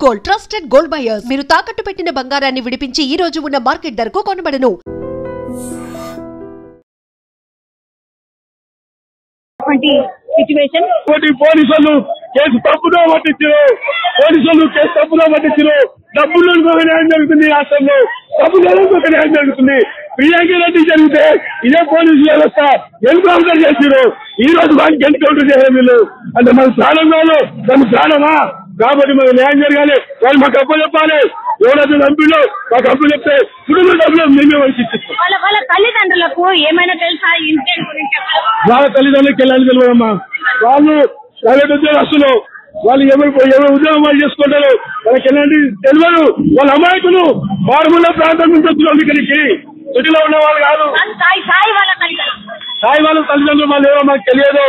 Gold trusted gold buyers మీరు తాకట్టు పెట్టిన బంగారాన్ని విడిపించి ఈ రోజు ఉన్న మార్కెట్ ధరకు కొనబడను. సిచువేషన్ పోలీసులు కేసు తప్పుదో పట్టించారు డబ్బులు ఒక న్యాయం జరుగుతుంది రాష్ట్రంలో డబ్బులు ఒక న్యాయం జరుగుతుంది ప్రియాంక రెడ్డి జరిగితే ఇదే పోలీసు వ్యవస్థ ఎన్కౌంటర్ చేసారు ఈ రోజు వానికి ఎన్కౌంటర్ చేయాలి వీళ్ళు అంటే మన ప్రాణం కాదు దాని ప్రాణమా కాబట్టి మనకు న్యాయం జరగాలి వాళ్ళు మాకు అప్పు చెప్పాలి ఎవరైతే చంపిలో మాకు అప్పు చెప్తే కుటుంబ డబ్బులు మేమే శిక్షిస్తాం. వాళ్ళ తల్లిదండ్రులకు ఏమైనా తెలుసా ఇన్సిడెంట్ గురించి? వాళ్ళ తల్లిదండ్రులకి వెళ్ళాలని తెలియదమ్మా వాళ్ళు ప్రైవేట్ ఉద్యోగస్తులు వాళ్ళు ఎవరు ఉద్యోగం వాళ్ళు చేసుకుంటారు వాళ్ళకి ఎలాంటి తెలియదు వాళ్ళ అమాయకులు మారుమూల ప్రాంతం నుంచి వచ్చిన ఇక్కడికి సిటీలో ఉన్న వాళ్ళు కాదు సాయి వాళ్ళ తల్లిదండ్రులు వాళ్ళు ఎవరో మాకు తెలియదు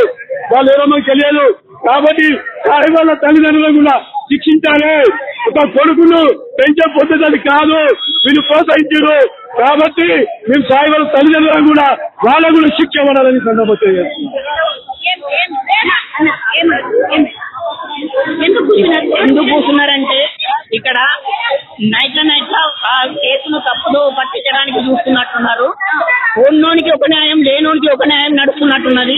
కాబట్టి సాయి వాళ్ళ తల్లిదండ్రులను కూడా శిక్షించాలి ఒక కొడుకును పెంచే పద్ధతి కాదు వీళ్ళు ప్రోత్సహించారు కాబట్టి మేము సాయి వాళ్ళ తల్లిదండ్రులను కూడా వాళ్ళకు కూడా శిక్ష ఇవ్వాలని సందర్భంగా ఎందుకు కూర్చున్నారంటే ఇక్కడ నైట్ ఆ కేసును తప్పుదో పట్టించడానికి చూస్తున్నట్టున్నారు. ఉన్నోనికి ఒక న్యాయం లేనోనికి ఒక న్యాయం నడుస్తున్నట్టున్నది.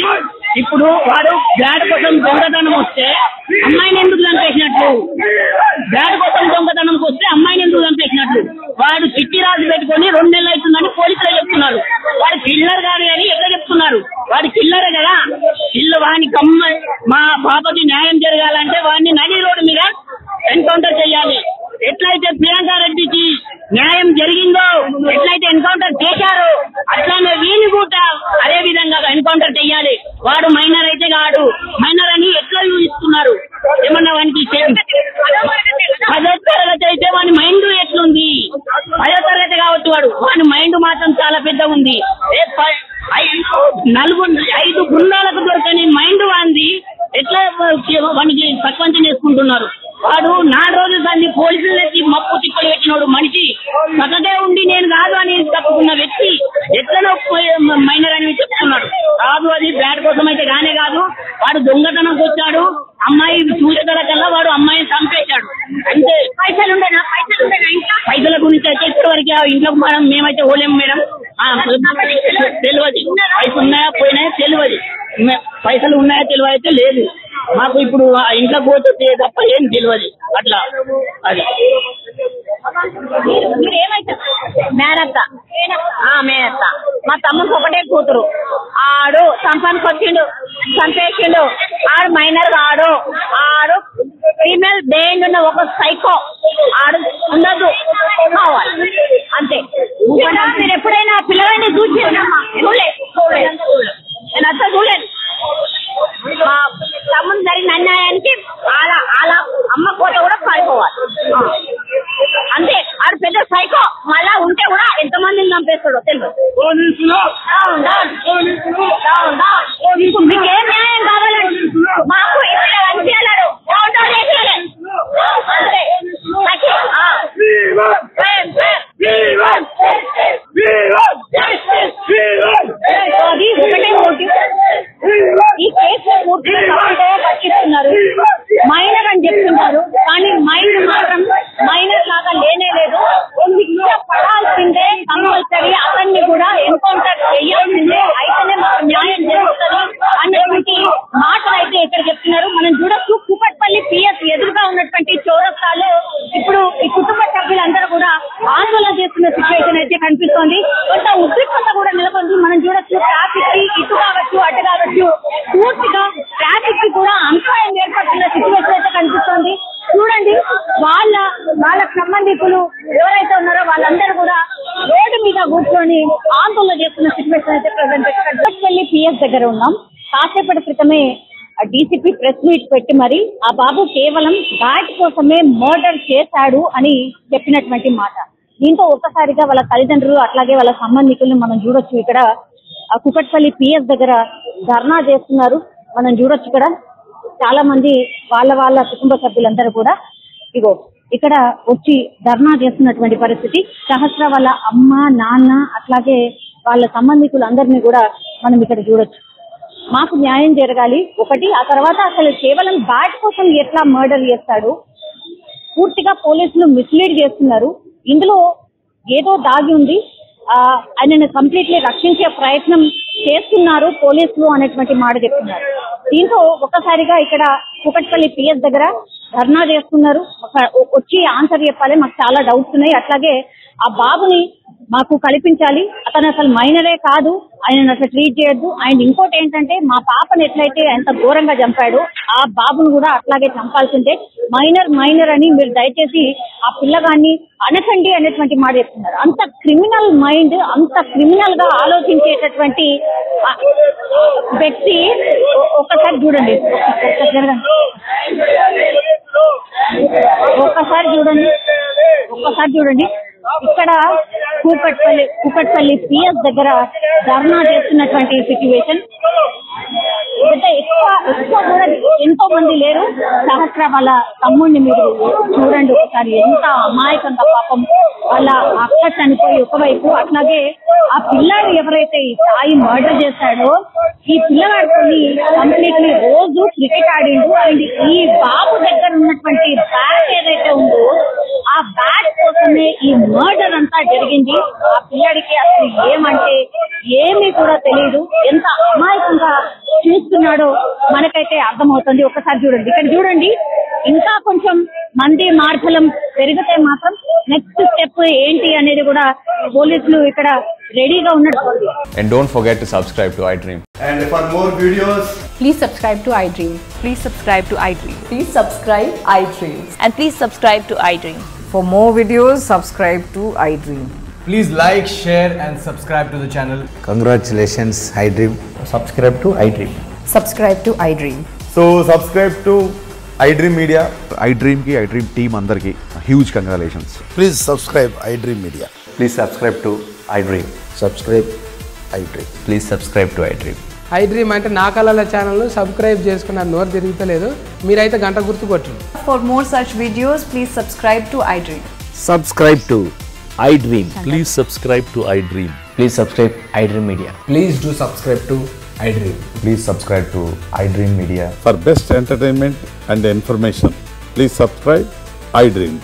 ఇప్పుడు వాడు బ్యాడ్ కోసం దొంగతనం వస్తే అమ్మాయిని ఎందుకు చంపేసినట్లు, బ్యాడ్ కోసం దొంగతనంకి వస్తే అమ్మాయిని ఎందుకు చంపేసినట్లు వాడు చిట్టి రాజు పెట్టుకొని 2 నెలలు అవుతుందని పోలీసులు చెప్తున్నారు. వాడు కిల్లర్ కాదు అని ఎట్లా చెప్తున్నారు? వాడి కిల్లరే కదా. వాడిని మా బాబాకి న్యాయం జరగాలంటే వాడిని నడి రోడ్డు మీద ఎన్కౌంటర్ చేయాలి. ఎట్లయితే ప్రియాంక రెడ్డికి న్యాయం జరిగిందో, ఎట్లయితే ఎన్కౌంటర్ చేశారో అట్లానే వీని కూడా అదే విధంగా ఎన్కౌంటర్ చేయాలి. వాడు మైనర్ అయితే కాడు, మైనర్ అని ఎట్లా యూహిస్తున్నారు? ఏమన్నా వానికి 10వ తరగతి అయితే వాడి మైండ్ ఎట్లుంది? 10వ తరగతి కావచ్చు వాడి మైండ్ మాత్రం చాలా పెద్ద ఉంది. 5 బృందాలకు దొరకని మైండ్ వాంది ఎట్లా వానికి సర్పంచం చేసుకుంటున్నారు? వాడు 4 రోజులు దాన్ని పోలీసులకి మప్పు తిప్పలు పెట్టినోడు మనిషి పక్కనే ఉండి నేను కాదు అని తప్పుకున్న వ్యక్తి ఎట్లనో మైనర్ అని చెప్తున్నాడు. కాదు, అది బ్యాడ్ కోసం అయితే కానే కాదు. వాడు దొంగతనంకి వచ్చాడు, అమ్మాయి చూసేదల కల్లా వాడు అమ్మాయిని చంపేశాడు. అంటే పైసల గురించి అయితే ఇప్పటివరకు ఇంట్లోకి మేమైతే పోలేము మేడం. తెలియదు పైసలు ఉన్నాయా పోయినాయా తెలియదు, పైసలు ఉన్నాయా తెలియదు అయితే లేదు మాకు. ఇప్పుడు ఇంట్లో పోతే తప్ప ఏం తెలియదు అట్లా. అది మేనత్త మా తమ్ముడికి ఒకటే కూతురు. ఆడు సంపానికి వచ్చిండు, చంపేసిండు. ఆడు మైనర్ కాడు, ఆడు ఫీమేల్ బ్రెయిన్ ఉన్న ఒక సైకో. ఆడు ఉండదు కావాలి అంతే. మీరు ఎప్పుడైనా పిల్లవాడిని చూడలేదు నేను అంతా చూడలేదు. మా తమ్ముడు జరిగిన అన్యాయానికి అలా అమ్మ కోట కూడా పారిపోవాలి అంతే. ఆడు పెద్ద సైకో. మళ్ళా ఉంటే కూడా ఎంతమందిని చంపేస్తాడో తెలియదు. మీకు ఏ న్యాయం కావాలండి? మాకు అనిపించాడు అంతే. అది ఒకటే మోటివ్. ఈ కేసు పూర్తిగా పట్టిస్తున్నారు, మైనర్ అని చెప్తున్నారు. కానీ మైండ్ మాత్రం మైనర్ లాగా లేనే లేదు. శిక్ష పడాల్సిందే కంపల్సరీ. అతన్ని కూడా ఎన్కౌంటర్ చేయాల్సిందే, అయితేనే మాకు న్యాయం జరుగుతుంది అన్నటువంటి మాటలు అయితే ఇక్కడ చెప్తున్నారు. మనం చూడొచ్చు కూకట్పల్లి PS ఎదురుగా ఉన్నటువంటి చౌరస్తాలో ఇప్పుడు ఈ కుటుంబ సభ్యులందరూ కూడా ఆందోళన చేస్తున్న సిచ్యువేషన్ అయితే కనిపిస్తోంది. కొంత ఉద్రిక్తత కూడా నెలకొంది. మనం చూడొచ్చు ట్రాఫిక్ కి ఇటు కావచ్చు అటు కావచ్చు పూర్తిగా ట్రాఫిక్ కి కూడా అంతరాయం ఏర్పడుతున్న సిచ్యువేషన్ అయితే కనిపిస్తోంది. చూడండి, వాళ్ళ సంబంధికులు ఎవరైతే ఉన్నారో వాళ్ళందరూ కూడా రోడ్డు మీద కూర్చొని ఆందోళన చేస్తున్న సిచ్యువేషన్ అయితే ప్రజెంట్ కూకట్పల్లి PS దగ్గర ఉన్నాం. కాసేపటి క్రితమే DCP ప్రెస్ మీట్ పెట్టి మరి ఆ బాబు కేవలం బ్యాట్ కోసమే మర్డర్ చేశాడు అని చెప్పినటువంటి మాట. దీంతో ఒక్కసారిగా వాళ్ళ తల్లిదండ్రులు అట్లాగే వాళ్ళ సంబంధికులను మనం చూడొచ్చు. ఇక్కడ కూకట్పల్లి PS దగ్గర ధర్నా చేస్తున్నారు. మనం చూడొచ్చు ఇక్కడ చాలా మంది వాళ్ళ కుటుంబ సభ్యులందరూ కూడా ఇక్కడ వచ్చి ధర్నా చేస్తున్నటువంటి పరిస్థితి. సహస్ర వాళ్ళ అమ్మ నాన్న అట్లాగే వాళ్ళ సంబంధికులందరినీ కూడా మనం ఇక్కడ చూడొచ్చు. మాకు న్యాయం జరగాలి ఒకటి, ఆ తర్వాత అసలు కేవలం బ్యాట్ కోసం ఎట్లా మర్డర్ చేస్తాడు, పూర్తిగా పోలీసులు మిస్లీడ్ చేస్తున్నారు. ఇందులో ఏదో దాగి ఉంది, ఆయనను కంప్లీట్లీ రక్షించే ప్రయత్నం చేస్తున్నారు పోలీసులు అనేటువంటి మాట చెప్తున్నారు. దీంతో ఒక్కసారిగా ఇక్కడ కూకట్పల్లి పిఎస్ దగ్గర ధర్నా చేస్తున్నారు. వచ్చి ఆన్సర్ చెప్పాలి, మాకు చాలా డౌట్స్ ఉన్నాయి, అట్లాగే ఆ బాబుని మాకు కల్పించాలి, అతను అసలు మైనరే కాదు, ఆయన అసలు ట్రీట్ చేయొద్దు. అండ్ ఇంకోటి ఏంటంటే మా పాపను ఎట్లయితే ఎంత ఘోరంగా చంపాడో ఆ బాబును కూడా అట్లాగే చంపాల్సిందే, మైనర్ అని మీరు దయచేసి ఆ పిల్లగాన్ని అనకండి అనేటువంటి మాట చెప్తున్నారు. అంత క్రిమినల్ మైండ్, అంత క్రిమినల్ గా ఆలోచించేటటువంటి వ్యక్తి ఒక్కసారి చూడండి, ఒక్కసారి చూడండి ఇక్కడ కూకట్పల్లి పిఎస్ దగ్గర ధర్నా చేస్తున్నటువంటి సిచ్యువేషన్. ఎక్కువ కూడా ఎంతో మంది లేరు. సహస్ర వాళ్ళ తమ్ముడిని మీరు చూడండి ఒకసారి, ఎంత అమాయకంగా పాపం వాళ్ళ అక్క చనిపోయి ఒకవైపు, అట్లాగే ఆ పిల్లాడు ఎవరైతే ఈ సాయి మర్డర్ చేశాడో ఈ పిల్లవాడిని కంప్లీట్లీ రోజు క్రికెట్ ఆడిండు. అండ్ ఈ బాబు దగ్గర ఉన్నటువంటి బ్యాట్ ఏదైతే ఉందో ఆ బ్యాట్ కోసమే ఈ మర్డర్ అంతా జరిగింది. ఆ పిల్లాడికి అసలు ఏమంటే ఏమీ కూడా తెలియదు, ఎంత అమాయకంగా చూస్తున్నాడో మనకైతే అర్థమవుతుంది. ఒక్కసారి చూడండి, ఇక్కడ చూడండి, ఇంకా కొంచెం మంది మార్గలం పెరిగితే మాత్రం నెక్స్ట్ స్టెప్ ఏంటి అనేది కూడా పోలీసులు ఇక్కడ రెడీగా ఉన్నారు. And don't forget to subscribe to iDream. And for more videos, please subscribe to iDream. Please subscribe to iDream. Please subscribe iDream. And please subscribe to iDream. For more videos, subscribe to iDream. please like, share and subscribe to the channel. Congratulations, iDream. Subscribe to iDream. Subscribe to iDream. So subscribe to iDream Media. iDream ki iDream team अंदर की huge congratulations. Please subscribe iDream Media. Please subscribe to iDream. Subscribe iDream. Please subscribe to iDream. iDream అంటే నా కళల channel subscribe చేసుకున్నారు, నోరు తిరుగుతలేదు, మీరైతే గంట గుర్తు కొట్టండి. For more such videos, please subscribe to iDream. Subscribe to iDream. Please subscribe to iDream. Please subscribe iDream Media. Please do subscribe to iDream. Please subscribe to iDream Media. For best entertainment and information, please subscribe iDream.